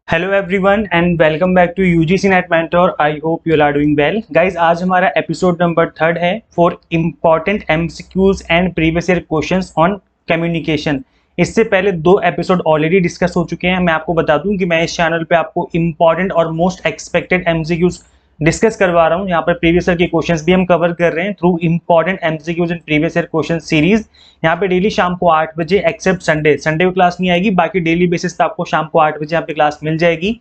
Hello everyone and welcome back to UGC NET mentor. I hope you are doing well guys. आज हमारा episode number 3 है for important MCQs and previous year questions on communication. इससे पहले 2 episode already discuss हो चुके हैं। मैं आपको बता दूं कि मैं इस चैनल पे आपको इम्पॉर्टेंट और मोस्ट एक्सपेक्टेड एमसीक्यूज डिस्कस करवा रहा हूं। यहाँ पर प्रीवियस ईयर के क्वेश्चंस भी हम कवर कर रहे हैं through important MCQs and previous year question series. यहाँ पे डेली शाम को 8 बजे एक्सेप्ट संडे को क्लास नहीं आएगी, बाकी डेली बेसिस पे आपको शाम को 8 बजे यहाँ पे क्लास मिल जाएगी।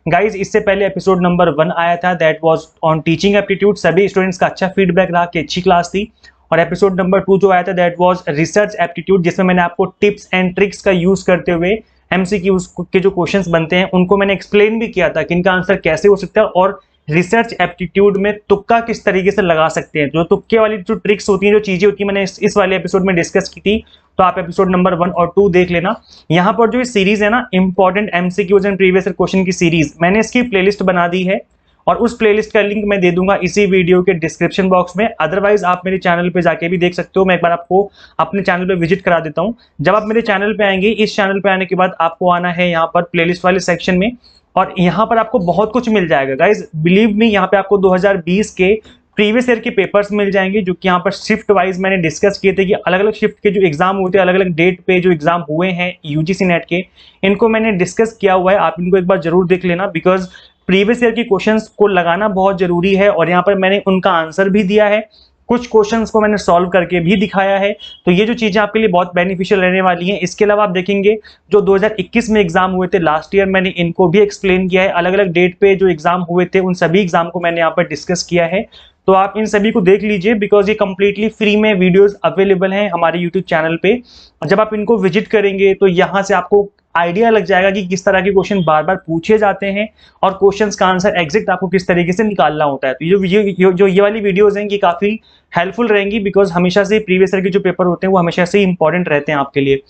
गाइज इससे पहले एपिसोड नंबर 1 आया था, that was on teaching aptitude. सभी स्टूडेंट्स का अच्छा फीडबैक रहा कि अच्छी क्लास थी। और एपिसोड नंबर 2 जो आया था दैट वाज रिसर्च एप्टीट्यूड, जिसमें मैंने आपको टिप्स एंड ट्रिक्स का यूज करते हुए एमसीक्यूज के जो क्वेश्चंस बनते हैं उनको मैंने एक्सप्लेन भी किया था कि इनका आंसर कैसे हो सकता है और रिसर्च एप्टीट्यूड में तुक्का किस तरीके से लगा सकते हैं। जो तुक्के वाली जो ट्रिक्स होती हैं, जो चीजें होती हैं, मैंने इस वाले एपिसोड में डिस्कस की थी, तो आप एपिसोड नंबर 1 और 2 देख लेना। यहाँ पर जो सीरीज है ना, important MCQs and previous year question की सीरीज, मैंने इसकी प्लेलिस्ट बना दी है और उस प्लेलिस्ट का लिंक मैं दे दूंगा इसी वीडियो के डिस्क्रिप्शन बॉक्स में। अदरवाइज आप मेरे चैनल पे जाके भी देख सकते हो। मैं एक बार आपको अपने चैनल पे विजिट करा देता हूँ। जब आप मेरे चैनल पे आएंगे, इस चैनल पे आने के बाद आपको आना है यहाँ पर प्लेलिस्ट वाले सेक्शन में और यहाँ पर आपको बहुत कुछ मिल जाएगा गाइज। बिलीव मी, यहाँ पे आपको 2020 के प्रीवियस ईयर के पेपर्स मिल जाएंगे, जो कि यहाँ पर शिफ्ट वाइज मैंने डिस्कस किए थे कि अलग अलग शिफ्ट के जो एग्जाम हुए थे, अलग अलग डेट पे जो एग्जाम हुए हैं यूजीसी नेट के, इनको मैंने डिस्कस किया हुआ है। आप इनको एक बार जरूर देख लेना, बिकॉज प्रीवियस ईयर के क्वेश्चंस को लगाना बहुत जरूरी है और यहाँ पर मैंने उनका आंसर भी दिया है, कुछ क्वेश्चंस को मैंने सॉल्व करके भी दिखाया है। तो ये जो चीजें आपके लिए बहुत बेनिफिशियल रहने वाली हैं। इसके अलावा आप देखेंगे जो 2021 में एग्जाम हुए थे लास्ट ईयर, मैंने इनको भी एक्सप्लेन किया है। अलग अलग डेट पे जो एग्जाम हुए थे उन सभी एग्जाम को मैंने यहाँ पर डिस्कस किया है। तो आप इन सभी को देख लीजिए, बिकॉज ये कंप्लीटली फ्री में वीडियोस अवेलेबल हैं हमारे यूट्यूब चैनल पे। जब आप इनको विजिट करेंगे तो यहाँ से आपको आइडिया लग जाएगा कि किस तरह के क्वेश्चन बार बार पूछे जाते हैं और क्वेश्चंस का आंसर एग्जैक्ट आपको किस तरीके से निकालना होता है। तो ये वाली वीडियोस हैं, ये काफी हेल्पफुल रहेंगी, बिकॉज हमेशा से प्रीवियस ईयर के जो पेपर होते हैं वो हमेशा से इंपॉर्टेंट रहते हैं आपके लिए।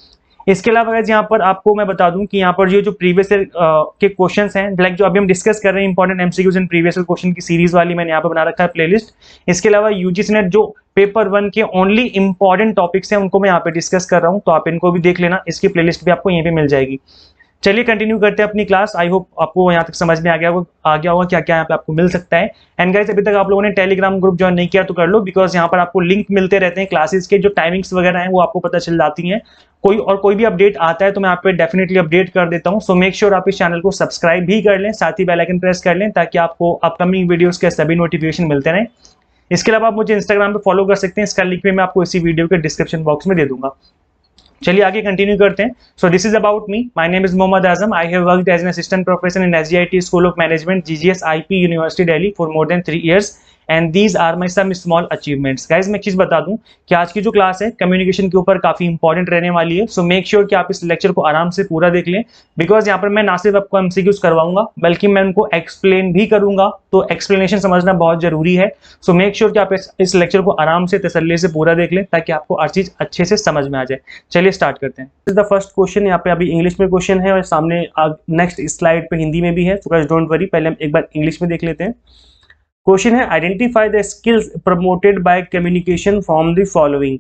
इसके अलावा गाइस यहाँ पर आपको मैं बता दूं कि यहाँ पर ये जो प्रीवियस ईयर के क्वेश्चंस हैं, लाइक जो अभी हम डिस्कस कर रहे हैं important MCQs and previous year question की सीरीज वाली, मैंने यहाँ पर बना रखा है प्लेलिस्ट। इसके अलावा यूजीसी नेट जो पेपर 1 के ओनली इंपॉर्टेंट टॉपिक्स हैं उनको मैं यहाँ पे डिस्कस कर रहा हूँ, तो आप इनको भी देख लेना। इसकी प्लेलिस्ट भी आपको यहीं पे मिल जाएगी। चलिए कंटिन्यू करते हैं अपनी क्लास। आई होप आपको यहाँ तक समझ में आ गया होगा क्या क्या यहाँ पे आपको मिल सकता है। एंड गाइस, अभी तक आप लोगों ने टेलीग्राम ग्रुप ज्वाइन नहीं किया तो कर लो, बिकॉज यहाँ पर आपको लिंक मिलते रहते हैं क्लासेस के, जो टाइमिंग्स वगैरह हैं वो आपको पता चल जाती हैं। कोई भी अपडेट आता है तो मैं आप पे डेफिनेटली अपडेट कर देता हूँ। सो मेक श्योर आप इस चैनल को सब्सक्राइब भी कर लें, साथ ही बेल आइकन प्रेस कर लें, ताकि आपको अपकमिंग वीडियोस के सभी नोटिफिकेशन मिलते रहें। इसके अलावा आप मुझे इंस्टाग्राम पे फॉलो कर सकते हैं, इसका लिंक भी मैं आपको इसी वीडियो के डिस्क्रिप्शन बॉक्स में दे दूंगा। चलिए आगे कंटिन्यू करते हैं। So this is about me, my name is Mohammad Azam. I have worked as an assistant professor in SGIT school of management, GGS IP, university Delhi for more than 3 years and these are my some small achievements. Guys मैं एक चीज बता दूं कि आज की जो class है कम्युनिकेशन के ऊपर काफी इंपॉर्टेंट रहने वाली है। सो मेक श्योर कि आप इस लेक्चर को आराम से पूरा देख लें, बिकॉज यहाँ पर मैं ना सिर्फ आपको एमसीक्यूज करवाऊंगा बल्कि मैं उनको एक्सप्लेन भी करूंगा, तो एक्सप्लेनेशन समझना बहुत जरूरी है। सो मेक श्योर कि आप इस लेक्चर को आराम से तसल्ली से पूरा देख लें, ताकि आपको हर चीज अच्छे से समझ में आ जाए। चलिए स्टार्ट करते हैं। This is the first question. यहाँ पे अभी इंग्लिश में क्वेश्चन है और सामने नेक्स्ट स्लाइड पे हिंदी में भी है, सो गाइस डोंट वरी, पहले हम एक बार इंग्लिश में देख लेते हैं। क्वेश्चन है, identify the skills promoted by communication from the following.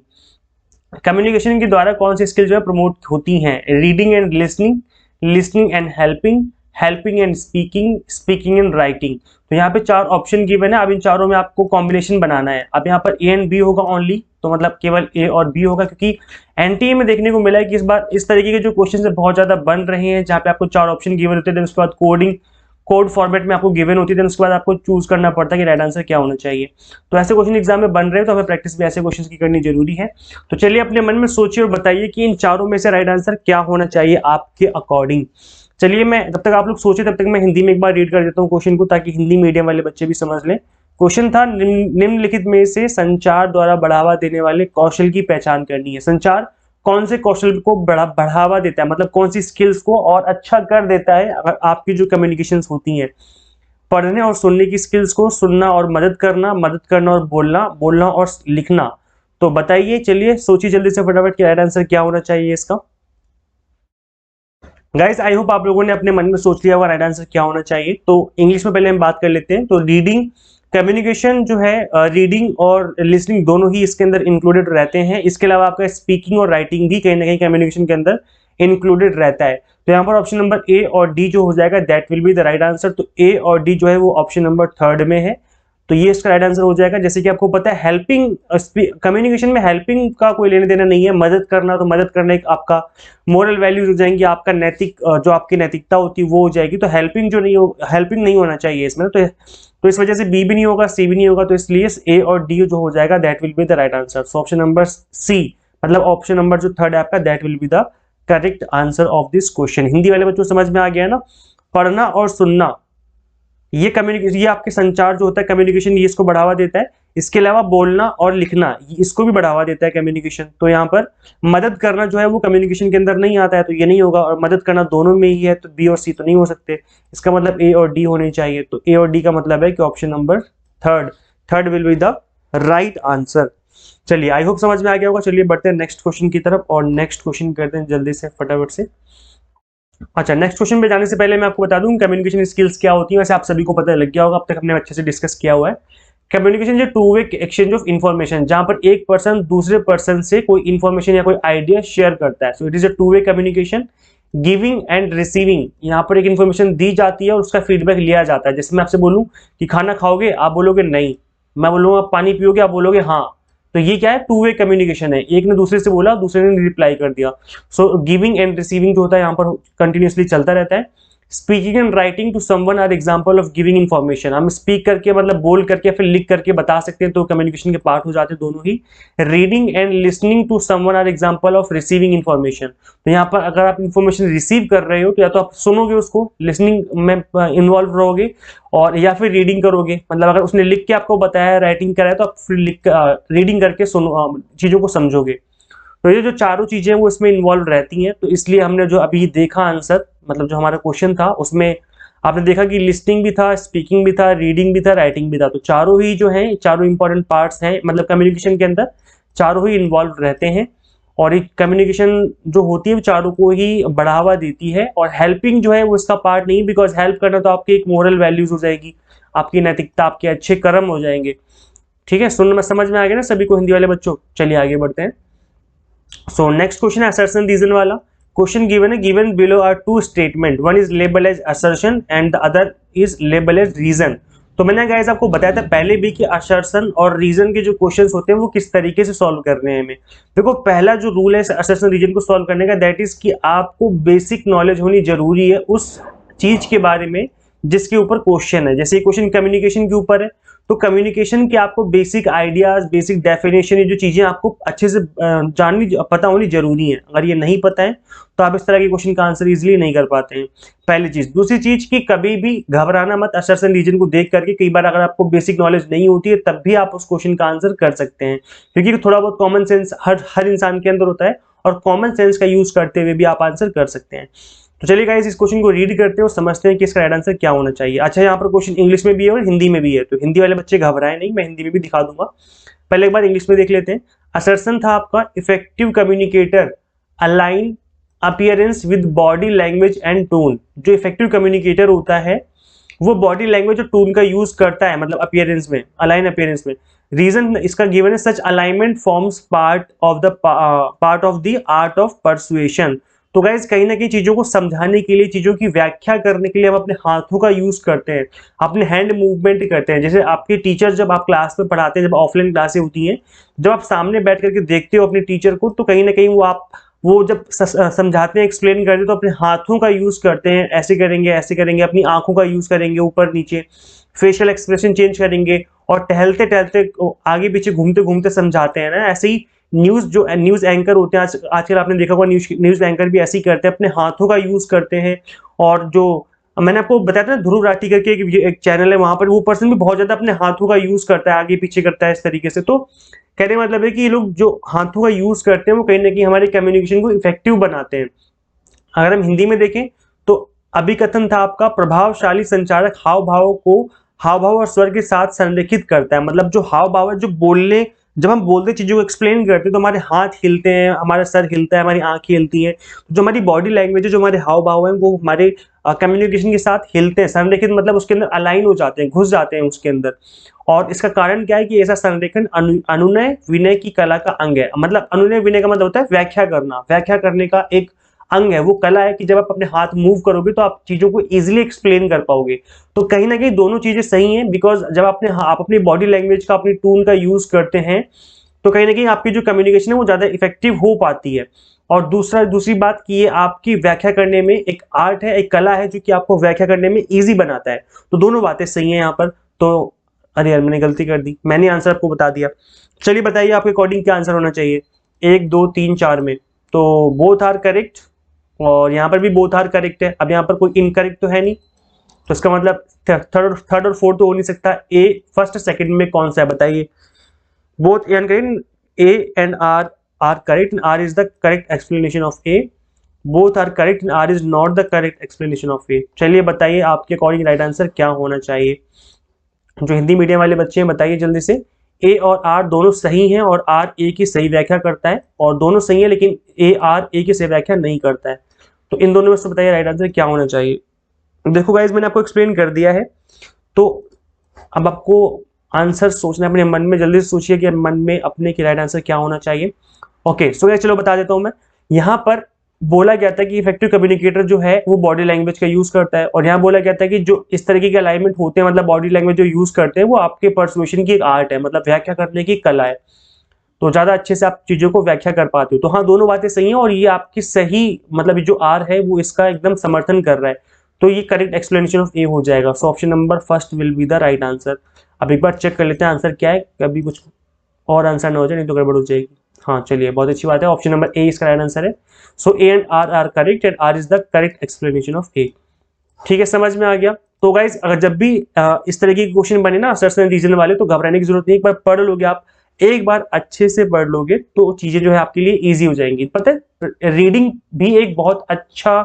Communication के द्वारा कौन सी स्किल जो है प्रमोट होती हैं? Reading and listening, listening and helping, helping and speaking, speaking and writing. तो यहाँ पे 4 ऑप्शन गिवन है। अब इन चारों में आपको कॉम्बिनेशन बनाना है। अब यहाँ पर ए एंड बी होगा ओनली, तो मतलब केवल ए और बी होगा, क्योंकि एनटीए में देखने को मिला है कि इस बार इस तरीके के जो क्वेश्चन बहुत ज्यादा बन रहे हैं, जहाँ पे आपको 4 ऑप्शन गिवन होते हैं, उसके बाद कोड फॉर्मेट में आपको गिवन होती है, उसके बाद आपको चूज करना पड़ता है कि राइट आंसर क्या होना चाहिए। तो ऐसे क्वेश्चन एग्जाम में बन रहे हैं, तो हमें प्रैक्टिस भी ऐसे क्वेश्चन की करनी जरूरी है। तो चलिए अपने मन में सोचिए और बताइए कि इन चारों में से राइट आंसर क्या होना चाहिए आपके अकॉर्डिंग। चलिए मैं जब तक आप लोग सोचे तब तक मैं हिंदी में एक बार रीड कर देता हूँ क्वेश्चन को, ताकि हिंदी मीडियम वाले बच्चे भी समझ लें। क्वेश्चन था, निम्नलिखित में से संचार द्वारा बढ़ावा देने वाले कौशल की पहचान करनी है। संचार कौन से कौशल को बढ़ावा देता है, मतलब कौन सी स्किल्स को और अच्छा कर देता है अगर आपकी जो कम्युनिकेशंस होती हैं? पढ़ने और सुनने की स्किल्स को, सुनना और मदद करना और बोलना, बोलना और लिखना। तो बताइए, चलिए सोचिए जल्दी से फटाफट कि राइट आंसर क्या होना चाहिए इसका। गाइस आई होप आप लोगों ने अपने मन में सोच लिया होगा राइट आंसर क्या होना चाहिए। तो इंग्लिश में पहले हम बात कर लेते हैं। तो रीडिंग, कम्युनिकेशन जो है, रीडिंग और लिसनिंग दोनों ही इसके अंदर इंक्लूडेड रहते हैं। इसके अलावा आपका स्पीकिंग और राइटिंग भी कहीं ना कहीं कम्युनिकेशन के अंदर इंक्लूडेड रहता है। तो यहाँ पर ऑप्शन नंबर ए और डी जो हो जाएगा that will be the right answer. तो ए और डी जो है वो ऑप्शन नंबर थर्ड में है, तो ये इसका राइट आंसर हो जाएगा। जैसे कि आपको पता है हेल्पिंग, कम्युनिकेशन में हेल्पिंग का कोई लेने देना नहीं है, मदद करना, तो मदद करना एक आपका मोरल वैल्यूज हो जाएंगी, आपका नैतिक जो आपकी नैतिकता होती है वो हो जाएगी। तो हेल्पिंग जो नहीं हो, हेल्पिंग नहीं होना चाहिए इसमें। तो इस वजह से बी भी नहीं होगा, सी भी नहीं होगा, तो इसलिए ए और डी जो हो जाएगा that will be the right answer. So option number C, मतलब ऑप्शन नंबर जो थर्ड है आपका, that will be the correct answer of this question. Hindi वाले बच्चों समझ में आ गया ना? पढ़ना और सुनना, ये कम्युनिकेशन, ये आपके संचार जो होता है कम्युनिकेशन, ये इसको बढ़ावा देता है। इसके अलावा बोलना और लिखना, इसको भी बढ़ावा देता है कम्युनिकेशन। तो यहाँ पर मदद करना जो है वो कम्युनिकेशन के अंदर नहीं आता है, तो ये नहीं होगा, और मदद करना दोनों में ही है, तो बी और सी तो नहीं हो सकते। इसका मतलब ए और डी होने चाहिए। तो ए और डी का मतलब है कि option number third will be the right answer. चलिए, आई होप समझ में आ गया होगा। चलिए बढ़ते हैं नेक्स्ट क्वेश्चन की तरफ, और नेक्स्ट क्वेश्चन करते हैं जल्दी से फटाफट से। अच्छा, नेक्स्ट क्वेश्चन पे जाने से पहले मैं आपको बता दूं कम्युनिकेशन स्किल्स क्या होती है। वैसे आप सभी को पता लग गया होगा, अब तक हमने अच्छे से डिस्कस किया हुआ है। कम्युनिकेशन जो two way exchange of information, जहां पर एक पर्सन दूसरे पर्सन से कोई इन्फॉर्मेशन या कोई आइडिया शेयर करता है। So it is a two way communication, giving and receiving. यहाँ पर एक इन्फॉर्मेशन दी जाती है और उसका फीडबैक लिया जाता है। जैसे मैं आपसे बोलूं कि खाना खाओगे, आप बोलोगे नहीं, मैं बोलूंगा पानी पियोगे, आप बोलोगे हाँ। तो ये क्या है? टू वे कम्युनिकेशन है, एक ने दूसरे से बोला, दूसरे ने रिप्लाई कर दिया। सो गिविंग एंड रिसीविंग जो होता है यहाँ पर कंटिन्यूसली चलता रहता है। Speaking and writing to someone are example of giving information. हम स्पीक करके मतलब बोल करके फिर लिख करके बता सकते हैं, तो कम्युनिकेशन के पार्ट हो जाते हैं दोनों ही। Reading and listening to someone are example of receiving information. तो यहाँ पर अगर आप इन्फॉर्मेशन रिसीव कर रहे हो तो या तो आप सुनोगे उसको, लिसनिंग में इन्वॉल्व रहोगे, और या फिर रीडिंग करोगे। मतलब अगर उसने लिख के आपको बताया, राइटिंग करा है, तो आप फिर रीडिंग करके सुनो, चीजों को समझोगे। तो ये जो चारों चीजें वो इसमें इन्वॉल्व रहती हैं। तो इसलिए हमने जो अभी देखा आंसर, मतलब जो हमारा क्वेश्चन था, उसमें आपने देखा कि लिस्टिंग भी था, स्पीकिंग भी था, रीडिंग भी था, राइटिंग भी था। तो चारों ही जो हैं, चारों इंपॉर्टेंट पार्ट्स हैं, मतलब कम्युनिकेशन के अंदर चारों ही इन्वॉल्व रहते हैं। और एक कम्युनिकेशन जो होती है वो चारों को ही बढ़ावा देती है। और हेल्पिंग जो है वो इसका पार्ट नहीं, बिकॉज हेल्प करना तो आपकी एक मोरल वैल्यूज हो जाएगी, आपकी नैतिकता, आपके अच्छे कर्म हो जाएंगे। ठीक है, सुनना समझ में आ गया ना सभी को, हिंदी वाले बच्चों? चलिए आगे बढ़ते हैं। सो नेक्स्ट क्वेश्चन है असर्शन रीजन वाला। क्वेश्चन गिवन है, given below are two statement, one is label as assertion and the other is label as reason. तो मैंने गाइस आपको बताया था पहले भी कि असर्शन और रीजन के जो क्वेश्चंस होते हैं वो किस तरीके से सॉल्व करने हैं हमें। देखो, पहला जो रूल है असर्शन रीजन को सॉल्व करने का, दैट इज कि आपको बेसिक नॉलेज होनी जरूरी है उस चीज के बारे में जिसके ऊपर क्वेश्चन है। जैसे क्वेश्चन कम्युनिकेशन के ऊपर है, तो कम्युनिकेशन के आपको बेसिक आइडियाज, बेसिक डेफिनेशन, ये जो चीजें आपको अच्छे से जाननी, पता होनी जरूरी है। अगर ये नहीं पता है तो आप इस तरह के क्वेश्चन का आंसर इजीली नहीं कर पाते हैं, पहली चीज। दूसरी चीज कि कभी भी घबराना मत असर्शन रीजन को देख करके। कई बार अगर आपको बेसिक नॉलेज नहीं होती है तब भी आप उस क्वेश्चन का आंसर कर सकते हैं, क्योंकि थोड़ा बहुत कॉमन सेंस हर इंसान के अंदर होता है, और कॉमन सेंस का यूज करते हुए भी आप आंसर कर सकते हैं। तो चलिए गाइस, इस क्वेश्चन को रीड करते हैं और समझते हैं कि इसका राइट आंसर क्या होना चाहिए। अच्छा, यहाँ पर क्वेश्चन इंग्लिश में भी है और हिंदी में भी है, तो हिंदी वाले बच्चे घबराए नहीं, मैं हिंदी में भी दिखा दूंगा। पहले एक बार इंग्लिश में देख लेते हैं। असर्शन था आपका, effective communicator align appearance with body language and tone. जो इफेक्टिव कम्युनिकेटर होता है वो बॉडी लैंग्वेज और टोन का यूज करता है, मतलब अपीयरेंस में, अलाइन अपीयरेंस में। रीजन इसका गिवन है, such alignment forms part of the art of persuasion. तो गाइज कहीं ना कहीं चीजों को समझाने के लिए, चीजों की व्याख्या करने के लिए हम अपने हाथों का यूज करते हैं, अपने हैंड मूवमेंट करते हैं। जैसे आपके टीचर जब आप क्लास में पढ़ाते हैं, जब ऑफलाइन क्लासें होती हैं, जब आप सामने बैठ करके देखते हो अपने टीचर को, तो कहीं ना कहीं वो जब समझाते हैं, एक्सप्लेन करते हैं, तो अपने हाथों का यूज करते हैं, ऐसे करेंगे, ऐसे करेंगे, अपनी आंखों का यूज करेंगे, ऊपर नीचे फेशियल एक्सप्रेशन चेंज करेंगे, और टहलते टहलते आगे पीछे घूमते घूमते समझाते हैं ना। ऐसे ही न्यूज एंकर होते हैं, आजकल आपने देखा होगा न्यूज एंकर भी ऐसे ही करते हैं, अपने हाथों का यूज करते हैं। और जो मैंने आपको बताया था ना, ध्रुव राठी करके एक चैनल है, वहां पर वो पर्सन भी बहुत ज्यादा अपने हाथों का यूज करता है, आगे पीछे करता है इस तरीके से। तो कहने का मतलब है कि ये लोग जो हाथों का यूज करते हैं वो कहीं ना कहीं हमारे कम्युनिकेशन को इफेक्टिव बनाते हैं। अगर हम हिंदी में देखें तो अभिकथन था आपका, प्रभावशाली संचारक हाव भाव और स्वर के साथ संरेखित करता है। मतलब जो हाव भाव है, जब हम बोलते चीजों को एक्सप्लेन करते हैं तो हमारे हाथ हिलते हैं, हमारा सर हिलता है, हमारी आंखें हिलती हैं। जो हमारी बॉडी लैंग्वेज है, जो हमारे हाव भाव है, वो हमारे कम्युनिकेशन के साथ हिलते हैं। संरेखित मतलब उसके अंदर अलाइन हो जाते हैं, घुस जाते हैं उसके अंदर। और इसका कारण क्या है कि ऐसा संरेखन अनुनय विनय की कला का अंग है। मतलब अनुनय विनय का मतलब होता है व्याख्या करना, व्याख्या करने का एक अंग है, वो कला है कि जब आप अपने हाथ मूव करोगे तो आप चीजों को इजीली एक्सप्लेन कर पाओगे। तो कहीं ना कहीं दोनों चीजें सही हैं, बिकॉज जब आप अपनी बॉडी लैंग्वेज का, अपनी टून का यूज करते हैं तो कहीं ना कहीं आपकी जो कम्युनिकेशन है वो ज्यादा इफेक्टिव हो पाती है। और दूसरी बात कि ये आपकी व्याख्या करने में एक आर्ट है, एक कला है जो कि आपको व्याख्या करने में इजी बनाता है। तो दोनों बातें सही हैं यहाँ पर। तो अरे यार मैंने गलती कर दी, मैंने आंसर आपको बता दिया। चलिए बताइए आपके अकॉर्डिंग क्या आंसर होना चाहिए 1 2 3 4 में। तो बोथ आर करेक्ट, और यहाँ पर भी बोथ आर करेक्ट है। अब यहाँ पर कोई इनकरेक्ट तो है नहीं, तो इसका मतलब थर्ड और फोर्थ तो हो नहीं सकता। ए फर्स्ट सेकंड में कौन सा है बताइए। Both A and correct, A and R are correct and R is the correct explanation of A. Both are correct and R is not the correct explanation of A. चलिए बताइए आपके according right answer क्या होना चाहिए। जो Hindi medium वाले बच्चे हैं बताइए जल्दी से। ए और आर दोनों सही हैं और आर ए की सही व्याख्या करता है, और दोनों सही है लेकिन ए आर ए की सही व्याख्या नहीं करता है। तो इन दोनों में से बताइए राइट आंसर क्या होना चाहिए। देखो गाइज मैंने आपको एक्सप्लेन कर दिया है, तो अब आपको आंसर सोचना है अपने मन में। जल्दी से सोचिए कि मन में अपने की राइट आंसर क्या होना चाहिए। ओके सो गाइस चलो बता देता हूं मैं। यहाँ पर बोला गया था कि इफेक्टिव कम्युनिकेटर जो है वो बॉडी लैंग्वेज का यूज करता है, और यहाँ बोला गया था कि जो इस तरीके के अलाइनमेंट होते हैं, मतलब बॉडी लैंग्वेज जो यूज करते हैं, वो आपके पर्सुएशन की एक आर्ट है, मतलब व्याख्या करने की कला है। तो ज्यादा अच्छे से आप चीजों को व्याख्या कर पाते हो। तो हाँ दोनों बातें सही हैं, और ये आपकी सही मतलब जो आर है वो इसका एकदम समर्थन कर रहा है। तो ये करेक्ट एक्सप्लेनेशन ऑफ ए हो जाएगा। सो option number first will be the right answer. अब एक बार चेक कर लेते हैं आंसर क्या है, कभी कुछ और आंसर ना हो जाए, नहीं तो गड़बड़ हो जाएगी। हाँ चलिए बहुत अच्छी बात है, ऑप्शन नंबर ए इसका राइट आंसर है। So A and R are correct and R is the correct explanation of A. ठीक है समझ में आ गया। तो गाइज अगर जब भी इस तरह के क्वेश्चन बने ना सर्च एंड रीजन वाले, तो घबराने की जरूरत नहीं। एक बार पढ़ लोगे आप, एक बार अच्छे से पढ़ लोगे तो चीजें जो है आपके लिए इजी हो जाएंगी। पता है रीडिंग भी एक बहुत अच्छा,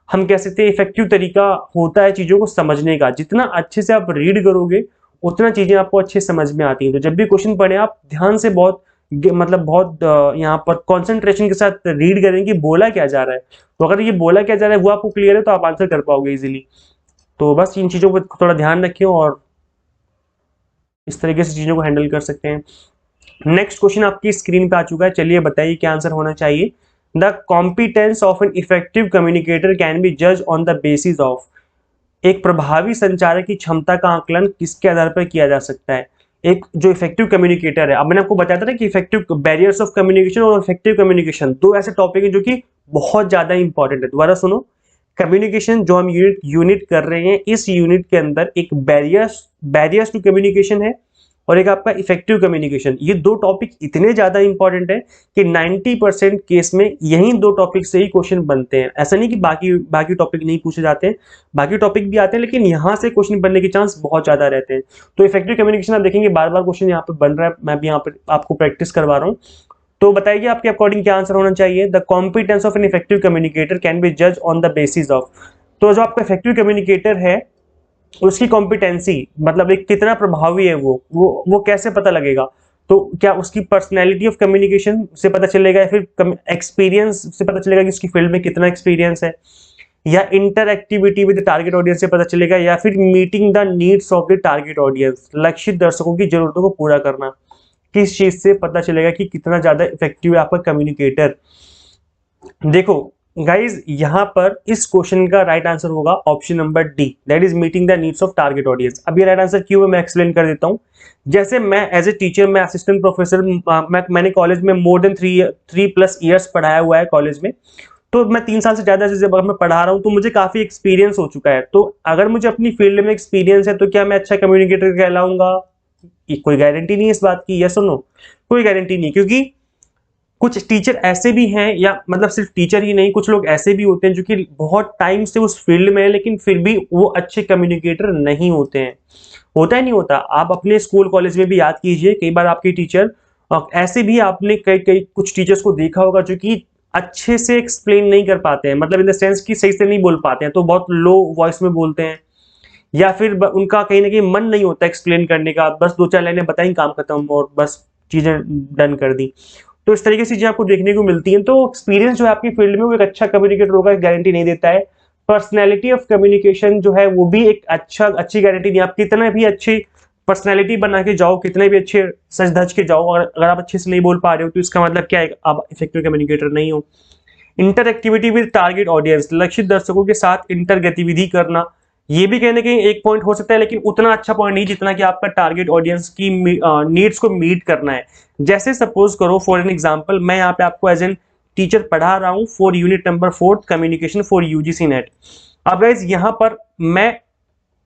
हम कह सकते हैं इफेक्टिव तरीका होता है चीजों को समझने का। जितना अच्छे से आप रीड करोगे उतना चीजें आपको अच्छे समझ में आती हैं। तो जब भी क्वेश्चन पढ़े आप ध्यान से बहुत मतलब बहुत यहाँ पर कंसंट्रेशन के साथ रीड करें कि बोला क्या जा रहा है। तो अगर ये बोला क्या जा रहा है वो आपको क्लियर है तो आप आंसर कर पाओगे इजीली। तो बस इन चीजों को थोड़ा ध्यान रखें और इस तरीके से चीजों को हैंडल कर सकते हैं। नेक्स्ट क्वेश्चन आपकी स्क्रीन पे आ चुका है, चलिए बताइए क्या आंसर होना चाहिए। The competence of N effective communicator can be जज ऑन द बेसिस ऑफ। एक प्रभावी संचारक की क्षमता का आकलन किसके आधार पर किया जा सकता है। एक जो इफेक्टिव कम्युनिकेटर है, अब मैंने आपको बताया था ना कि इफेक्टिव बैरियर्स ऑफ कम्युनिकेशन और इफेक्टिव कम्युनिकेशन दो ऐसे टॉपिक हैं जो कि बहुत ज्यादा इंपॉर्टेंट है। दोबारा सुनो, कम्युनिकेशन जो हम यूनिट कर रहे हैं, इस यूनिट के अंदर एक बैरियर्स टू कम्युनिकेशन है और एक आपका इफेक्टिव कम्युनिकेशन। ये दो टॉपिक इतने ज्यादा इंपॉर्टेंट है कि 90% केस में यही दो टॉपिक से ही क्वेश्चन बनते हैं। ऐसा नहीं कि बाकी टॉपिक नहीं पूछे जाते हैं, बाकी टॉपिक भी आते हैं, लेकिन यहाँ से क्वेश्चन बनने के चांस बहुत ज्यादा रहते हैं। तो इफेक्टिव कम्युनिकेशन आप देखेंगे बार बार क्वेश्चन यहाँ पे बन रहा है, मैं भी यहाँ पे आपको प्रैक्टिस करवा रहा हूँ। तो बताइए आपके अकॉर्डिंग क्या आंसर होना चाहिए। The competence of N effective communicator can be जज ऑन द बेसिस ऑफ। तो जो आपका इफेक्टिव कम्युनिकेटर है उसकी कॉम्पिटेंसी मतलब एक कितना प्रभावी है वो कैसे पता लगेगा। तो क्या उसकी पर्सनैलिटी ऑफ कम्युनिकेशन से पता चलेगा, या फिर एक्सपीरियंस से पता चलेगा कि उसकी फील्ड में कितना एक्सपीरियंस है, या इंटरएक्टिविटी विद टारगेट ऑडियंस से पता चलेगा, या फिर meeting the needs of the target audience, लक्षित दर्शकों की जरूरतों को पूरा करना। किस चीज से पता चलेगा कि कितना ज्यादा इफेक्टिव है आपका कम्युनिकेटर। देखो गाइज यहाँ पर इस क्वेश्चन का राइट आंसर होगा option number D, that is meeting the needs of target audience. अब ये राइट आंसर क्यों है मैं एक्सप्लेन कर देता हूँ। जैसे मैं एज ए टीचर, मैं असिस्टेंट प्रोफेसर, मैंने कॉलेज में मोर देन 3+ ईयर्स पढ़ाया हुआ है कॉलेज में। तो मैं 3 साल से ज्यादा से जब मैं पढ़ा रहा हूँ तो मुझे काफी एक्सपीरियंस हो चुका है। तो अगर मुझे अपनी फील्ड में एक्सपीरियंस है तो क्या मैं अच्छा कम्युनिकेटर कहलाऊंगा? कोई गारंटी नहीं है इस बात की, यस और नो, कोई गारंटी नहीं। क्योंकि कुछ टीचर ऐसे भी हैं, या मतलब सिर्फ टीचर ही नहीं, कुछ लोग ऐसे भी होते हैं जो कि बहुत टाइम से उस फील्ड में है लेकिन फिर भी वो अच्छे कम्युनिकेटर नहीं होते हैं। होता है नहीं होता, आप अपने स्कूल कॉलेज में भी याद कीजिए, कई बार आपके टीचर ऐसे भी आपने कई कुछ टीचर्स को देखा होगा जो कि अच्छे से एक्सप्लेन नहीं कर पाते हैं, मतलब इन द सेंस कि सही से नहीं बोल पाते हैं, तो बहुत लो वॉइस में बोलते हैं, या फिर उनका कहीं ना कहीं मन नहीं होता एक्सप्लेन करने का, बस 2-4 लाइनें बताई काम खत्म और बस चीजें डन कर दी। तो इस तरीके से चीजें आपको देखने को मिलती हैं। तो एक्सपीरियंस जो है आपकी फील्ड में वो एक अच्छा कम्युनिकेटर होगा गारंटी नहीं देता है। पर्सनैलिटी ऑफ कम्युनिकेशन जो है वो भी एक अच्छी गारंटी नहीं। आप कितना भी अच्छी पर्सनैलिटी बना के जाओ, कितने भी अच्छे सज धज के जाओ, और अगर आप अच्छे से नहीं बोल पा रहे हो तो इसका मतलब क्या है, आप इफेक्टिव कम्युनिकेटर नहीं हो। Inter activity with target audience, लक्षित दर्शकों के साथ इंटर गतिविधि करना, ये भी कहीं ना कहीं एक पॉइंट हो सकता है, लेकिन उतना अच्छा पॉइंट नहीं जितना कि आपका टारगेट ऑडियंस की नीड्स को मीट करना है। जैसे सपोज करो फॉर एन एग्जांपल, मैं यहाँ पे आपको एज एन टीचर पढ़ा रहा हूँ for unit number 4 communication for UGC net. अब गाइस यहाँ पर मैं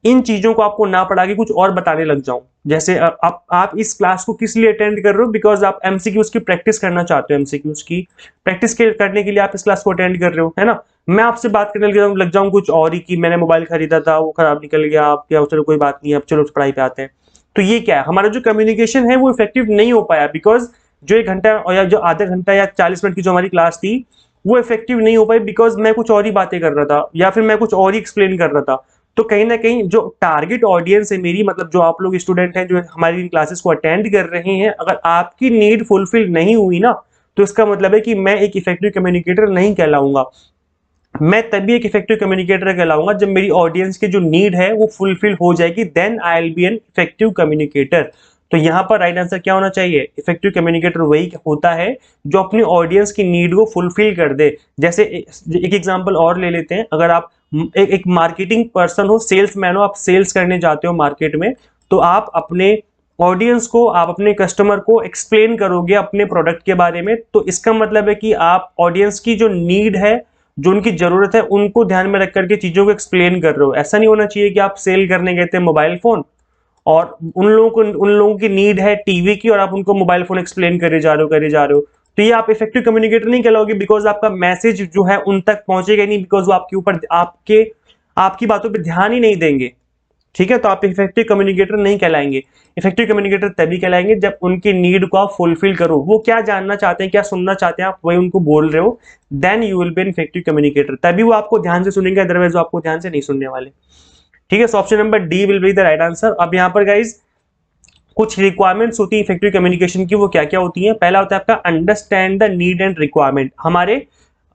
इन चीजों को आपको ना पढ़ा के कुछ और बताने लग जाऊं, जैसे आप इस क्लास को किस लिए अटेंड कर रहे हो, बिकॉज आप एमसीक्यूज की प्रैक्टिस करना चाहते हो, एमसीक्यूज की प्रैक्टिस करने के लिए आप इस क्लास को अटेंड कर रहे हो, है ना। मैं आपसे बात करने लग जाऊं कुछ और ही, कि मैंने मोबाइल खरीदा था वो खराब निकल गया, आप क्या चलो कोई बात नहीं, अब चलो पढ़ाई पे आते हैं। तो ये क्या है, हमारा जो कम्युनिकेशन है वो इफेक्टिव नहीं हो पाया, बिकॉज जो 1 घंटा या जो आधा घंटा या 40 मिनट की जो हमारी क्लास थी वो इफेक्टिव नहीं हो पाई, बिकॉज मैं कुछ और ही बातें कर रहा था या फिर मैं कुछ और ही एक्सप्लेन कर रहा था। तो कहीं ना कहीं जो टारगेट ऑडियंस है मेरी, मतलब जो आप लोग स्टूडेंट हैं जो हमारी क्लासेस को अटेंड कर रहे हैं, अगर आपकी नीड फुलफिल नहीं हुई ना, तो इसका मतलब है कि मैं एक इफेक्टिव कम्युनिकेटर नहीं कहलाऊंगा। मैं तभी एक इफेक्टिव कम्युनिकेटर कहलाऊंगा जब मेरी ऑडियंस की जो नीड है वो फुलफिल हो जाएगी, then I will be an effective communicator. तो यहाँ पर राइट आंसर क्या होना चाहिए, इफेक्टिव कम्युनिकेटर वही होता है जो अपनी ऑडियंस की नीड को फुलफिल कर दे। जैसे एक एग्जांपल और ले लेते हैं, अगर आप एक मार्केटिंग पर्सन हो, सेल्समैन हो, आप सेल्स करने जाते हो मार्केट में, तो आप अपने ऑडियंस को, आप अपने कस्टमर को एक्सप्लेन करोगे अपने प्रोडक्ट के बारे में। तो इसका मतलब है कि आप ऑडियंस की जो नीड है, जो उनकी जरूरत है, उनको ध्यान में रख करके चीजों को एक्सप्लेन कर रहे हो। ऐसा नहीं होना चाहिए कि आप सेल करने गए थे मोबाइल फोन और उन लोगों की नीड है टीवी की और आप उनको मोबाइल फोन एक्सप्लेन करे जा रहे हो। तो ये आप इफेक्टिव कम्युनिकेटर नहीं कहलाओगे, बिकॉज आपका मैसेज जो है उन तक पहुंचेगा नहीं, बिकॉज वो आपके ऊपर आपकी बातों पे ध्यान ही नहीं देंगे। ठीक है, तो आप इफेक्टिव कम्युनिकेटर नहीं कहलाएंगे। इफेक्टिव कम्युनिकेटर तभी कहलाएंगे जब उनकी नीड को आप फुलफिल करो, वो क्या जानना चाहते हैं, क्या सुनना चाहते हैं, आप वही उनको बोल रहे हो, then you will be an effective communicator. तभी वो आपको ध्यान से सुनेंगे, अदरवाइज वो आपको ध्यान से नहीं सुनने वाले। ठीक है, सो option number D will be the right answer. अब यहाँ पर गाइज कुछ रिक्वायरमेंट्स होती है इफेक्टिव कम्युनिकेशन की, वो क्या क्या होती है। पहला होता है आपका understand the need and requirement. हमारे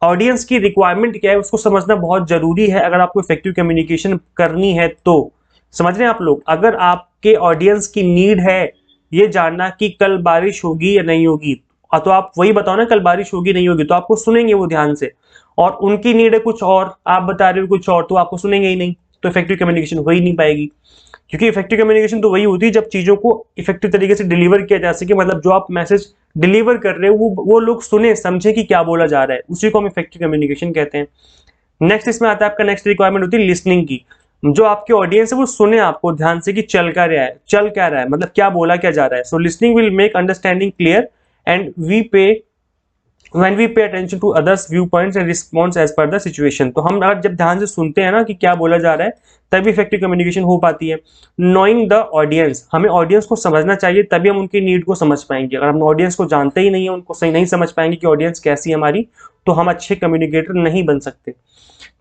ऑडियंस की रिक्वायरमेंट क्या है उसको समझना बहुत जरूरी है अगर आपको इफेक्टिव कम्युनिकेशन करनी है तो। समझ रहे हैं आप लोग, अगर आपके ऑडियंस की नीड है ये जानना कि कल बारिश होगी या नहीं होगी, तो आप वही बताओ ना कल बारिश होगी नहीं होगी, तो आपको सुनेंगे वो ध्यान से। और उनकी नीड है कुछ और, आप बता रहे हो कुछ और, तो आपको सुनेंगे ही नहीं, तो इफेक्टिव कम्युनिकेशन हो ही नहीं पाएगी। क्योंकि इफेक्टिव कम्युनिकेशन तो वही होती है जब चीजों को इफेक्टिव तरीके से डिलीवर किया जा सके, मतलब जो आप मैसेज डिलीवर कर रहे हो वो लोग सुने समझे कि क्या बोला जा रहा है, उसी को हम इफेक्टिव कम्युनिकेशन कहते हैं। नेक्स्ट इसमें आता है आपका नेक्स्ट रिक्वायरमेंट होती है लिसनिंग की। जो आपके ऑडियंस है वो सुने आपको ध्यान से कि चल क्या रहा है, मतलब क्या बोला क्या जा रहा है। So listening will make understanding clear and when we pay attention to others viewpoints and response as per the situation। तो हम अगर जब ध्यान से सुनते हैं ना कि क्या बोला जा रहा है, तभी इफेक्टिव कम्युनिकेशन हो पाती है। नोइंग द ऑडियंस, हमें ऑडियंस को समझना चाहिए, तभी हम उनकी नीड को समझ पाएंगे। अगर हम ऑडियंस को जानते ही नहीं है, उनको सही नहीं समझ पाएंगे कि ऑडियंस कैसी है हमारी, तो हम अच्छे कम्युनिकेटर नहीं बन सकते।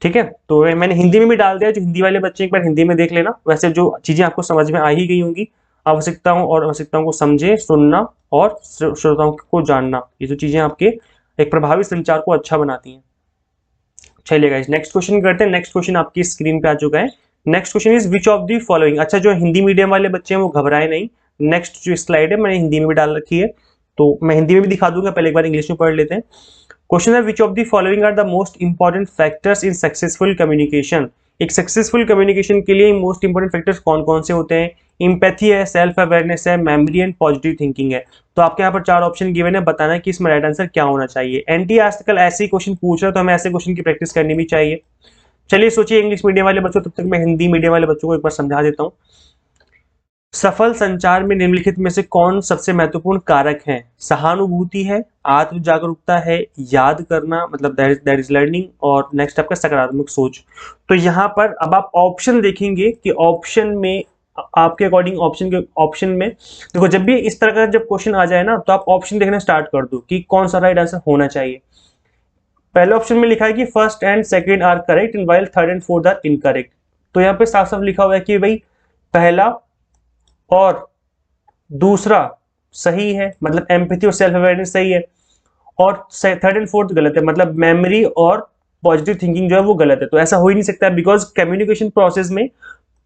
ठीक है, तो मैंने हिंदी में भी डाल दिया, जो हिंदी वाले बच्चे एक बार हिंदी में देख लेना। वैसे जो चीजें आपको समझ में आ ही गई होंगी, आवश्यकताओं और आवश्यकताओं को समझे, सुनना और श्रोताओं को जानना, ये जो चीजें आपके एक प्रभावी संचार को अच्छा बनाती हैं। चलिए गाइस नेक्स्ट क्वेश्चन करते हैं। नेक्स्ट क्वेश्चन आपकी स्क्रीन पे आ चुका है। Next question is which of the following. अच्छा, जो हिंदी मीडियम वाले बच्चे हैं वो घबराए नहीं, नेक्स्ट जो स्लाइड है मैंने हिंदी में भी डाल रखी है, तो मैं हिंदी में भी दिखा दूंगा, पहले एक बार इंग्लिश में पढ़ लेते हैं। क्वेश्चन है which of the following are the most important factors in successful communication. एक सक्सेसफुल कम्युनिकेशन के लिए मोस्ट इंपॉर्टेंट फैक्टर्स कौन कौन से होते हैं। एम्पैथी है, सेल्फ अवेयरनेस है, मेमोरी एंड पॉजिटिव थिंकिंग है। तो आपके यहाँ पर 4 ऑप्शन गिवन है, बताना है कि इसमें राइट आंसर क्या होना चाहिए। एनटी आजकल ऐसे क्वेश्चन पूछ रहा है, तो हमें ऐसे क्वेश्चन की प्रैक्टिस करनी भी चाहिए। चलिए सोचिए इंग्लिश मीडियम वाले बच्चों, तब तक मैं हिंदी मीडियम वाले बच्चों को एक बार समझा देता हूँ। सफल संचार में निम्नलिखित में से कौन सबसे महत्वपूर्ण कारक है। सहानुभूति है, आत्म जागरूकता है, याद करना मतलब दैट इज लर्निंग, और नेक्स्ट आपका सकारात्मक सोच। तो यहाँ पर अब आप ऑप्शन देखेंगे कि ऑप्शन में आपके अकॉर्डिंग ऑप्शन में देखो, जब भी इस तरह का जब क्वेश्चन आ जाए ना, तो आप ऑप्शन देखना स्टार्ट कर दो कि कौन सा राइट आंसर होना चाहिए। पहले ऑप्शन में लिखा है कि first and second are correct and while third and fourth are incorrect. तो यहाँ पे साफ साफ लिखा हुआ है कि भाई पहला और दूसरा सही है, मतलब एम्पैथी और सेल्फ अवेयरनेस सही है, और थर्ड एंड फोर्थ गलत है, मतलब मेमोरी और पॉजिटिव थिंकिंग जो है वो गलत है। तो ऐसा हो ही नहीं सकता, बिकॉज कम्युनिकेशन प्रोसेस में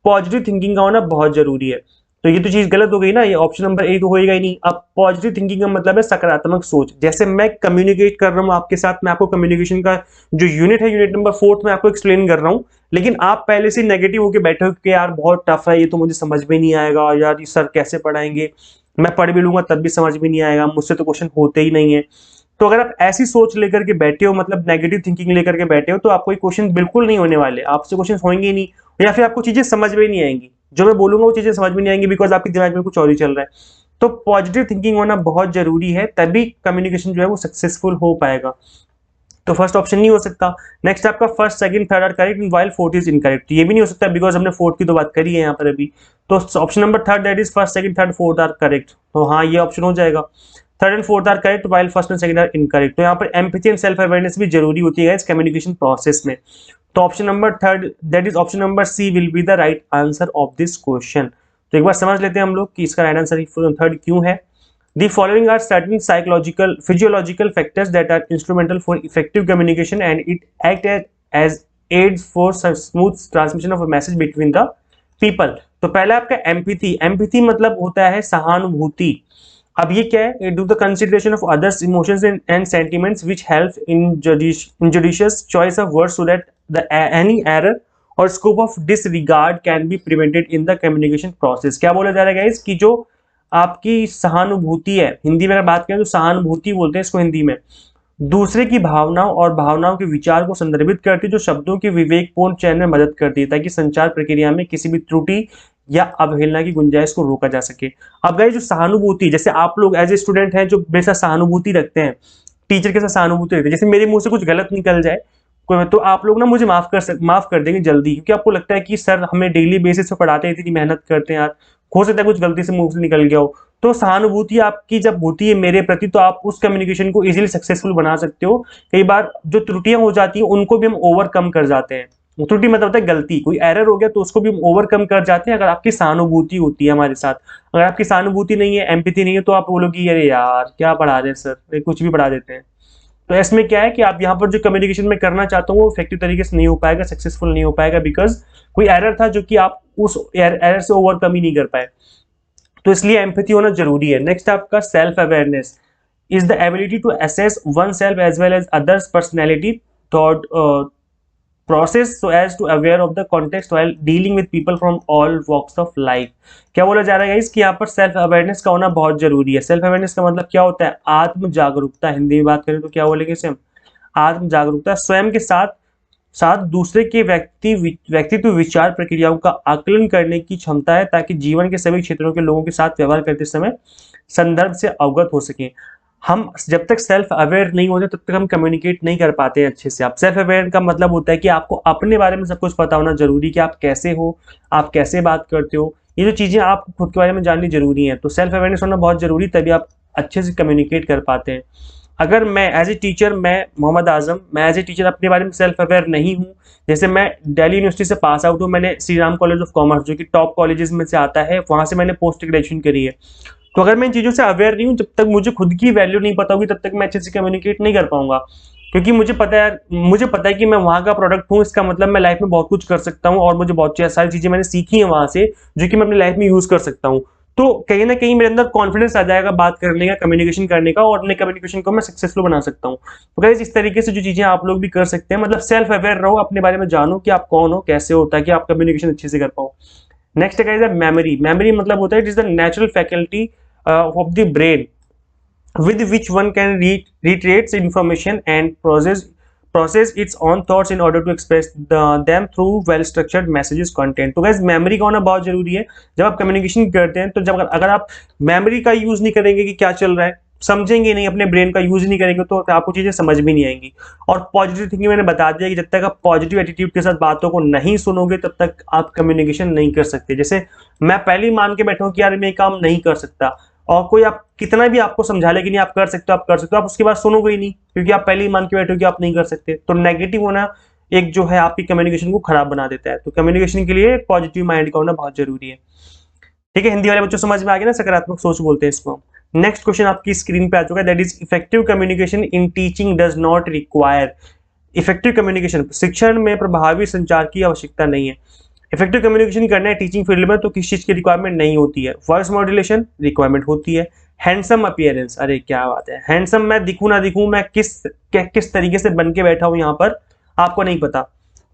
पॉजिटिव थिंकिंग का होना बहुत जरूरी है। तो ये तो चीज गलत हो गई ना, ये ऑप्शन नंबर ए तो होएगा ही नहीं। अब पॉजिटिव थिंकिंग का मतलब है सकारात्मक सोच। जैसे मैं कम्युनिकेट कर रहा हूँ आपके साथ, मैं आपको कम्युनिकेशन का जो यूनिट है, यूनिट नंबर 4 में आपको एक्सप्लेन कर रहा हूँ, लेकिन आप पहले से नेगेटिव होकर बैठे हो कि यार बहुत टफ है, ये तो मुझे समझ में नहीं आएगा, यार ये सर कैसे पढ़ाएंगे, मैं पढ़ भी लूंगा तब भी समझ में नहीं आएगा, मुझसे तो क्वेश्चन होते ही नहीं है। तो अगर आप ऐसी सोच लेकर के बैठे हो, मतलब नेगेटिव थिंकिंग लेकर के बैठे हो, तो आपको क्वेश्चन बिल्कुल नहीं होने वाले, आपसे क्वेश्चन होंगे ही नहीं, या फिर आपको चीजें समझ में नहीं आएंगी, जो मैं बोलूंगा वो चीजें समझ में नहीं आएंगी, बिकॉज आपके दिमाग में कुछ और ही चल रहा है। तो पॉजिटिव थिंकिंग होना बहुत जरूरी है, तभी कम्युनिकेशन जो है वो सक्सेसफुल हो पाएगा। तो फर्स्ट ऑप्शन नहीं हो सकता। नेक्स्ट आपका first second third are correct while fourth is incorrect, ये भी नहीं हो सकता बिकॉज हमने फोर्थ की तो बात करी है यहाँ पर अभी। तो option number third that is first second third fourth are correct, तो हाँ ये ऑप्शन हो जाएगा। Third and fourth are correct while first and second are incorrect. तो यहाँ पर एम्पैथी एंड सेल्फ अवेयरनेस भी जरूरी होती है इस कम्युनिकेशन प्रोसेस में। तो option number third that is option number C will be the right answer of this question. तो एक बार समझ लेते हैं हम लोग कि इसका राइट आंसर थर्ड क्यों है। The following are certain psychological, physiological factors that are instrumental for effective communication and it act as aids for smooth transmission of a message between the people। तो पहला आपका एम्पैथी, एम्पैथी मतलब होता है सहानुभूति। अब ये क्या है, due the consideration of others emotions and sentiments which help in judicious choice of words so that the any error और scope of disregard can be prevented in the communication process. क्या बोला जा रहा है गाइस कि जो आपकी सहानुभूति है, हिंदी में अगर बात करें तो सहानुभूति बोलते हैं इसको हिंदी में, दूसरे की भावनाओं और भावनाओं के विचार को संदर्भित करती है, जो शब्दों के विवेकपूर्ण चयन में मदद करती है ताकि संचार प्रक्रिया में किसी भी त्रुटि या अवहेलना की गुंजाइश को रोका जा सके। अब गाइस जो सहानुभूति, जैसे आप लोग एज ए स्टूडेंट हैं जो मेरे साथ सहानुभूति रखते हैं, टीचर के साथ सहानुभूति रखते हैं, जैसे मेरे मुंह से कुछ गलत निकल जाए तो आप लोग ना मुझे माफ कर देंगे जल्दी, क्योंकि आपको लगता है कि सर हमें डेली बेसिस पे पढ़ाते हैं, इतनी मेहनत करते हैं यार, हो सकता है कुछ गलती से मुंह से निकल गया हो। तो सहानुभूति आपकी जब होती है मेरे प्रति, तो आप उस कम्युनिकेशन को इजीली सक्सेसफुल बना सकते हो। कई बार जो त्रुटियां हो जाती है उनको भी हम ओवरकम कर जाते हैं। त्रुटि मतलब होता है गलती, कोई एरर हो गया तो उसको भी हम ओवरकम कर जाते हैं अगर आपकी सहानुभूति होती है हमारे साथ। अगर आपकी सहानुभूति नहीं है, एम्पैथी नहीं है, तो आप बोलोगे अरे यार क्या पढ़ा रहे हैं सर, कुछ भी पढ़ा देते हैं। तो इसमें क्या है कि आप यहाँ पर जो कम्युनिकेशन में करना चाहते हो वो इफेक्टिव तरीके से नहीं हो पाएगा, सक्सेसफुल नहीं हो पाएगा, बिकॉज कोई एरर था जो कि आप उस एरर से ओवरकम ही नहीं कर पाए। तो इसलिए एम्पैथी होना जरूरी है। नेक्स्ट आपका self awareness is the ability to assess one self as well as others personality thought process so as to aware of the context while dealing with people from all walks of life। क्या बोला जा रहा है इसकी यहाँ पर self awareness का होना बहुत जरूरी है। सेल्फ अवेयरनेस का मतलब क्या होता है, आत्म जागरूकता। हिंदी में बात करें तो क्या बोलेंगे इसे हम, आत्म जागरूकता। स्वयं के साथ साथ दूसरे के व्यक्तित्व विचार प्रक्रियाओं का आकलन करने की क्षमता है ताकि जीवन के सभी क्षेत्रों के लोगों के साथ व्यवहार करते समय संदर्भ से अवगत हो सके। हम जब तक सेल्फ अवेयर नहीं होते तब तक हम कम्युनिकेट नहीं कर पाते हैं अच्छे से। आप सेल्फ अवेयर का मतलब होता है कि आपको अपने बारे में सब कुछ पता होना जरूरी, कि आप कैसे हो, आप कैसे बात करते हो, ये जो चीजें आपको खुद के बारे में जाननी जरूरी है। तो सेल्फ अवेयरनेस होना बहुत जरूरी, तभी आप अच्छे से कम्युनिकेट कर पाते हैं। अगर मैं एज ए टीचर, मैं मोहम्मद आजम, मैं एज ए टीचर अपने बारे में सेल्फ अवेयर नहीं हूँ, जैसे मैं दिल्ली यूनिवर्सिटी से पास आउट हूँ, मैंने Shri Ram college of commerce जो कि टॉप कॉलेजेस में से आता है, वहां से मैंने पोस्ट ग्रेजुएशन करी है। तो अगर मैं इन चीजों से अवेयर नहीं हूँ, जब तक मुझे खुद की वैल्यू नहीं पता होगी तब तक मैं अच्छे से कम्युनिकेट नहीं कर पाऊंगा। क्योंकि मुझे पता है कि मैं वहां का प्रोडक्ट हूँ, इसका मतलब मैं लाइफ में बहुत कुछ कर सकता हूँ और मुझे बहुत सारी चीजें मैंने सीखी है वहां से जो कि मैं अपनी लाइफ में यूज कर सकता हूँ। तो कहीं ना कहीं मेरे अंदर कॉन्फिडेंस आ जाएगा बात करने का, कम्युनिकेशन करने का, और अपने कम्युनिकेशन को मैं सक्सेसफुल बना सकता हूँ। तो गाइस इस तरीके से जो चीजें आप लोग भी कर सकते हैं, मतलब सेल्फ अवेयर रहो, अपने बारे में जानो कि आप कौन हो, कैसे हो, ताकि आप कम्युनिकेशन अच्छे से कर पाओ। नेक्स्ट है मेमोरी। मेमोरी मतलब होता है it is the natural faculty of the brain with which one can retrace information and process its own thoughts in order to express them through well structured messages content। तो guys memory का होना बहुत जरूरी है। जब आप communication करते हैं तो जब अगर आप मेमोरी का यूज नहीं करेंगे कि क्या चल रहा है, समझेंगे नहीं, अपने ब्रेन का यूज नहीं करेंगे, तो आपको चीजें समझ भी नहीं आएंगी। और पॉजिटिव थिंकिंग मैंने बता दिया कि जब तक आप पॉजिटिव एटीट्यूड के साथ बातों को नहीं सुनोगे तब तक आप कम्युनिकेशन नहीं कर सकते। जैसे मैं पहले ही मान के बैठा हूं कि यार मैं काम नहीं कर सकता, और कोई आप कितना भी आपको समझा ले कि नहीं आप कर सकते हो, आप कर सकते हो, आप उसके बाद सुनोगे ही नहीं, क्योंकि आप पहले ही मान के बैठे हो कि आप नहीं कर सकते। तो नेगेटिव होना एक जो है आपकी कम्युनिकेशन को खराब बना देता है। तो कम्युनिकेशन के लिए पॉजिटिव माइंड का होना बहुत जरूरी है। ठीक है, हिंदी वाले बच्चों समझ में आ गया ना, सकारात्मक सोच बोलते हैं इसको। नेक्स्ट क्वेश्चन आपकी स्क्रीन पे आ चुका है, that is effective communication in teaching does not require. Effective communication, शिक्षण में प्रभावी संचार की आवश्यकता नहीं है। इफेक्टिव कम्युनिकेशन करना है टीचिंग फील्ड में तो किस चीज की रिक्वायरमेंट नहीं होती है, वॉइस मॉड्यूलेशन रिक्वायरमेंट होती है। हैंडसम अपीयरेंस, अरे क्या बात है, हैंडसम मैं दिखूं ना दिखूं, मैं किस तरीके से बन के बैठा हूं यहाँ पर आपको नहीं पता,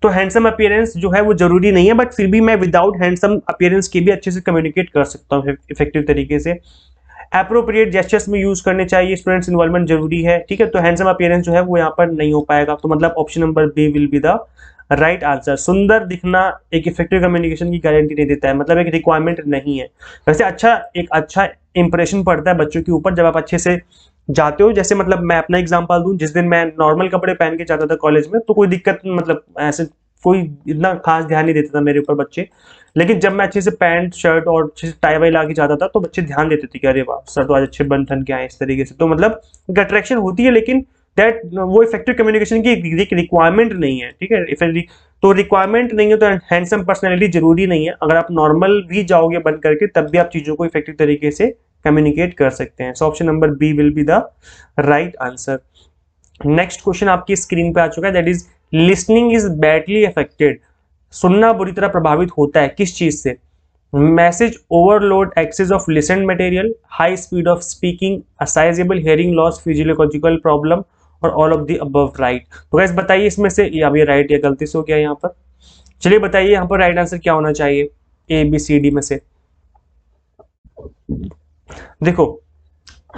तो हैंडसम अपीयरेंस जो है वो जरूरी नहीं है, बट फिर भी मैं विदाउट हैंडसम अपीयरेंस के भी अच्छे से कम्युनिकेट कर सकता हूँ इफेक्टिव तरीके से। एप्रोप्रिएट जेस्चर्स में यूज करने चाहिए, स्टूडेंट्स इन्वॉल्वमेंट जरूरी है, ठीक है। तो हैंडसम अपीयरेंस जो है वो यहाँ पर नहीं हो पाएगा, तो मतलब option number B will be the right answer. सुंदर दिखना एक इफेक्टिव कम्युनिकेशन की गारंटी नहीं देता है, मतलब एक रिक्वायरमेंट नहीं है। वैसे एक अच्छा इंप्रेशन पड़ता है बच्चों के ऊपर जब आप अच्छे से जाते हो। जैसे मतलब मैं अपना एग्जांपल दूं, जिस दिन मैं नॉर्मल कपड़े पहन के जाता था कॉलेज में तो कोई दिक्कत, मतलब ऐसे कोई इतना खास ध्यान नहीं देता था मेरे ऊपर बच्चे, लेकिन जब मैं अच्छे से पैंट शर्ट और अच्छे से टाई वाई ला के जाता था तो बच्चे ध्यान देते थे कि अरे वाह सर तो आज अच्छे बन ठन के आए इस तरीके से। तो मतलब एक अट्रैक्शन होती है, लेकिन दैट वो इफेक्टिव कम्युनिकेशन की एक रिक्वायरमेंट नहीं है, ठीक है। तो रिक्वायरमेंट नहीं है तो हैंडसम पर्सनैलिटी जरूरी नहीं है, अगर आप नॉर्मल भी जाओगे बन करके तब भी आप चीजों को इफेक्टिव तरीके से कम्युनिकेट कर सकते हैं। So option number B will be the right answer. Next question आपकी स्क्रीन पे आ चुका है, that is listening is badly affected. सुनना बुरी तरह प्रभावित होता है किस चीज से? Message overload, excess of listen material, high speed of speaking, a sizable hearing loss, physiological problem और all of the above right. तो गाइस बताइए इसमें से अब ये राइट या गलती से हो गया यहाँ पर, चलिए बताइए यहाँ पर राइट आंसर क्या होना चाहिए ए बी सी डी में से। देखो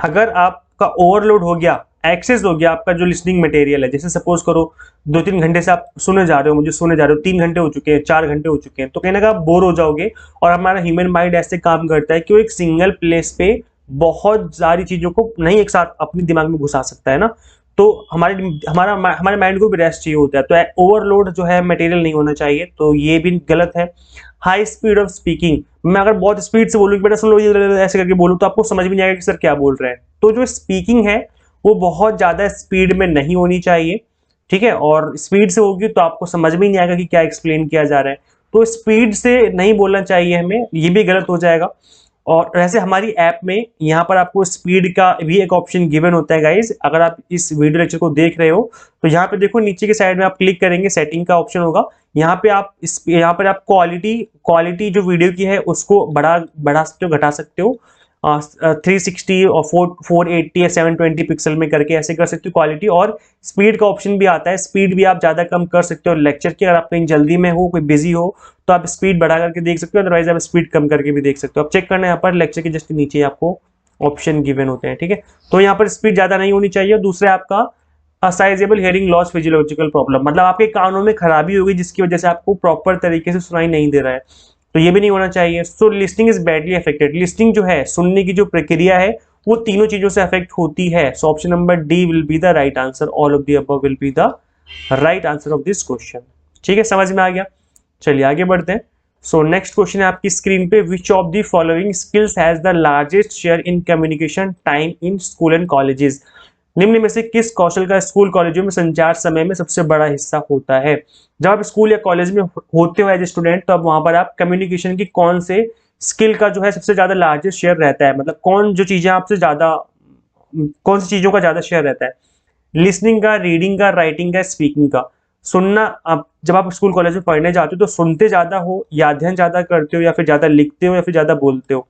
अगर आपका ओवरलोड हो गया, एक्सेस हो गया आपका जो लिसनिंग मटेरियल है, जैसे सपोज करो 2-3 घंटे से आप सुने जा रहे हो, मुझे सुने जा रहे हो, 3 घंटे हो चुके हैं, 4 घंटे हो चुके हैं, तो कहीं ना कहीं आप बोर हो जाओगे। और हमारा ह्यूमन माइंड ऐसे काम करता है कि वो एक सिंगल प्लेस पे बहुत सारी चीजों को नहीं एक साथ अपने दिमाग में घुसा सकता है ना, तो हमारे माइंड को भी रेस्ट चाहिए होता है। तो ओवरलोड जो है मटेरियल नहीं होना चाहिए, तो ये भी गलत है। हाई स्पीड ऑफ स्पीकिंग, मैं अगर बहुत स्पीड से बोलूँ कि बेटा सुन लो ये ऐसे करके बोलूँ तो आपको समझ भी नहीं आएगा कि सर क्या बोल रहे हैं। तो जो स्पीकिंग है वो बहुत ज्यादा स्पीड में नहीं होनी चाहिए, ठीक है, और स्पीड से होगी तो आपको समझ में नहीं आएगा कि क्या एक्सप्लेन किया जा रहा है। तो स्पीड से नहीं बोलना चाहिए हमें, ये भी गलत हो जाएगा। और वैसे हमारी ऐप में यहाँ पर आपको स्पीड का भी एक ऑप्शन गिवन होता है गाइज। अगर आप इस वीडियो लेक्चर को देख रहे हो तो यहाँ पे देखो नीचे के साइड में आप क्लिक करेंगे, सेटिंग का ऑप्शन होगा, यहाँ पे आप क्वालिटी जो वीडियो की है उसको बढ़ा सकते हो, घटा सकते हो। 360 और 480 या 720 पिक्सल में करके ऐसे कर सकते हो क्वालिटी। और स्पीड का ऑप्शन भी आता है, स्पीड भी आप ज्यादा कम कर सकते हो लेक्चर की। अगर आप कहीं जल्दी में हो, कोई बिजी हो तो आप स्पीड बढ़ा करके देख सकते हो, अदरवाइज आप स्पीड कम करके भी देख सकते हो। आप चेक करना यहाँ पर लेक्चर के जस्ट नीचे आपको ऑप्शन गिवन होते हैं, ठीक है। तो यहाँ पर स्पीड ज्यादा नहीं होनी चाहिए। दूसरा आपका असाइजेबल हियरिंग लॉस, फिजियोलॉजिकल प्रॉब्लम, मतलब आपके कानों में खराबी होगी जिसकी वजह से आपको प्रॉपर तरीके से सुनाई नहीं दे रहा है, तो ये भी नहीं होना चाहिए। So listening is badly affected, listening जो है सुनने की जो प्रक्रिया है वो तीनों चीजों से अफेक्ट होती है। सो option number D will be the right answer, all of the above will be the right answer of this question. ठीक है, समझ में आ गया। चलिए आगे बढ़ते हैं। सो नेक्स्ट क्वेश्चन है आपकी स्क्रीन पे, विच of the following skills has the largest share in communication time in school and colleges. निम्न में से किस कौशल का स्कूल कॉलेजों में संचार समय में सबसे बड़ा हिस्सा होता है? जब आप स्कूल या कॉलेज में होते हो एज ए स्टूडेंट, तो अब वहां पर आप कम्युनिकेशन की कौन से स्किल का जो है सबसे ज्यादा लार्जेस्ट शेयर रहता है, मतलब कौन सी चीजों का ज्यादा शेयर रहता है? लिसनिंग का, रीडिंग का, राइटिंग का, स्पीकिंग का? सुनना, जब आप स्कूल कॉलेज में पढ़ने जाते हो तो सुनते ज्यादा हो या अध्ययन ज्यादा करते हो या फिर ज्यादा लिखते हो या फिर ज्यादा बोलते हो?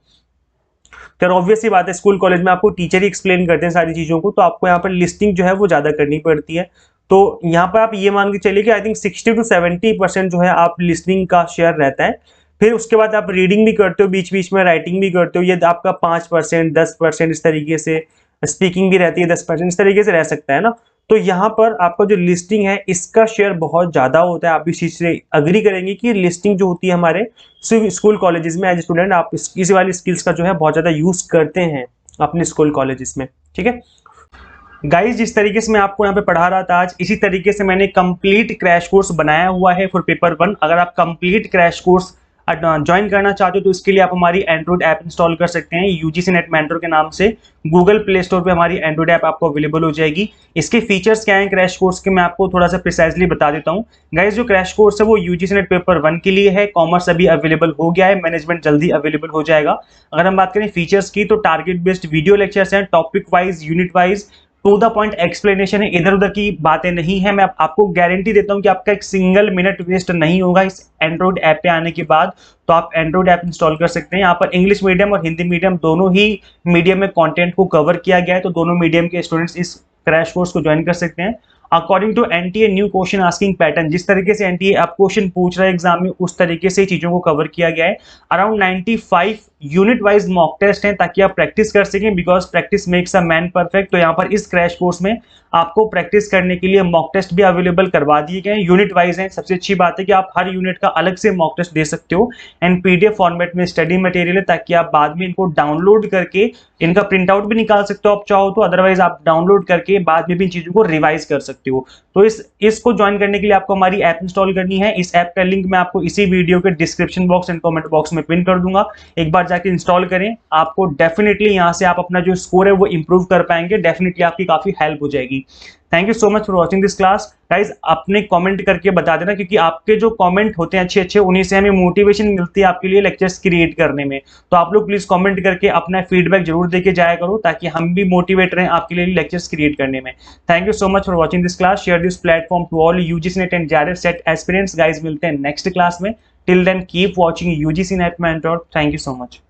तो ऑब्वियस सी बात है, स्कूल कॉलेज में आपको टीचर ही एक्सप्लेन करते हैं सारी चीजों को, तो आपको यहाँ पर लिस्टिंग जो है वो ज्यादा करनी पड़ती है। तो यहाँ पर आप ये मान के चलिए कि आई थिंक 60 to 70% जो है आप लिसनिंग का शेयर रहता है। फिर उसके बाद आप रीडिंग भी करते हो बीच बीच में, राइटिंग भी करते हो, ये आपका 5%, 10% इस तरीके से, स्पीकिंग भी रहती है 10%, इस तरीके से रह सकता है ना। तो यहाँ पर आपका जो लिस्टिंग है इसका शेयर बहुत ज्यादा होता है। आप इस चीज से अग्री करेंगे कि लिस्टिंग जो होती है हमारे स्कूल कॉलेजेस में एज स्टूडेंट, आप इस वाली स्किल्स का जो है बहुत ज्यादा यूज करते हैं अपने स्कूल कॉलेजेस में। ठीक है गाइस, जिस तरीके से मैं आपको यहाँ पे पढ़ा रहा था आज, इसी तरीके से मैंने कंप्लीट क्रैश कोर्स बनाया हुआ है फॉर पेपर 1। अगर आप कंप्लीट क्रैश कोर्स ज्वाइन करना चाहते हो तो इसके लिए आप हमारी एंड्रॉइड ऐप इंस्टॉल कर सकते हैं यूजीसी नेट मेंटर के नाम से। गूगल प्ले स्टोर पे हमारी एंड्रॉइड ऐप आपको अवेलेबल हो जाएगी। इसके फीचर्स क्या हैं क्रैश कोर्स के, मैं आपको थोड़ा सा प्रिसाइजली बता देता हूँ। गाइस, जो क्रैश कोर्स है वो यूजीसी नेट पेपर 1 के लिए है, कॉमर्स अभी अवेलेबल हो गया है, मैनेजमेंट जल्दी अवेलेबल हो जाएगा। अगर हम बात करें फीचर्स की, तो टारगेट बेस्ड वीडियो लेक्चर्स हैं, topic wise, unit wise, to the point explanation है, इधर उधर की बातें नहीं है। मैं आपको गारंटी देता हूं कि आपका एक सिंगल मिनट वेस्ट नहीं होगा इस एंड्रॉइड ऐप पे आने के बाद। तो आप एंड्रॉइड ऐप इंस्टॉल कर सकते हैं। यहाँ पर इंग्लिश मीडियम और हिंदी मीडियम दोनों ही मीडियम में कंटेंट को कवर किया गया है, तो दोनों मीडियम के स्टूडेंट्स इस क्रैश कोर्स को ज्वाइन कर सकते हैं। According to NTA new question asking pattern, जिस तरीके से एनटीए आप क्वेश्चन पूछ रहा है एग्जाम में, उस तरीके से चीजों को कवर किया गया है। Around 95 unit wise mock test हैं ताकि आप प्रैक्टिस कर सकें, because practice makes a man perfect. तो यहाँ पर इस क्रैश कोर्स में आपको प्रैक्टिस करने के लिए मॉक टेस्ट भी अवेलेबल करवा दिए गए हैं, यूनिट वाइज हैं। सबसे अच्छी बात है कि आप हर यूनिट का अलग से मॉक टेस्ट दे सकते हो एंड पीडीएफ फॉर्मेट में स्टडी मटेरियल है, ताकि आप बाद में इनको डाउनलोड करके इनका प्रिंट आउट भी निकाल सकते हो आप चाहो तो, अदरवाइज आप डाउनलोड करके बाद में भी इन चीजों को रिवाइज कर सकते हो। तो इसको ज्वाइन करने के लिए आपको हमारी ऐप इंस्टॉल करनी है। इस ऐप का लिंक मैं आपको इसी वीडियो के description box and comment box में पिन कर दूंगा। एक बार जाके इंस्टॉल करें, आपको डेफिनेटली यहां से आप अपना जो स्कोर है वो इंप्रूव कर पाएंगे, डेफिनेटली आपकी काफी हेल्प हो जाएगी। Thank you so much for watching this class guys. अपने कमेंट करके बता देना, क्योंकि आपके जो कमेंट होते हैं अच्छे अच्छे, उन्हीं से हमें मोटिवेशन मिलती है आपके लिए लेक्चर्स क्रिएट करने में। तो आप लोग प्लीज कमेंट करके अपना फीडबैक जरूर देके जाया करो, ताकि हम भी मोटिवेट रहें आपके लिए लेक्चर्स क्रिएट करने में। Thank you so much for watching this class. Share this platform to all UGC NET and JRF SET aspirants. Guys मिलते हैं नेक्स्ट क्लास में। Till then keep watching UGC NET mentor. Thank you so much.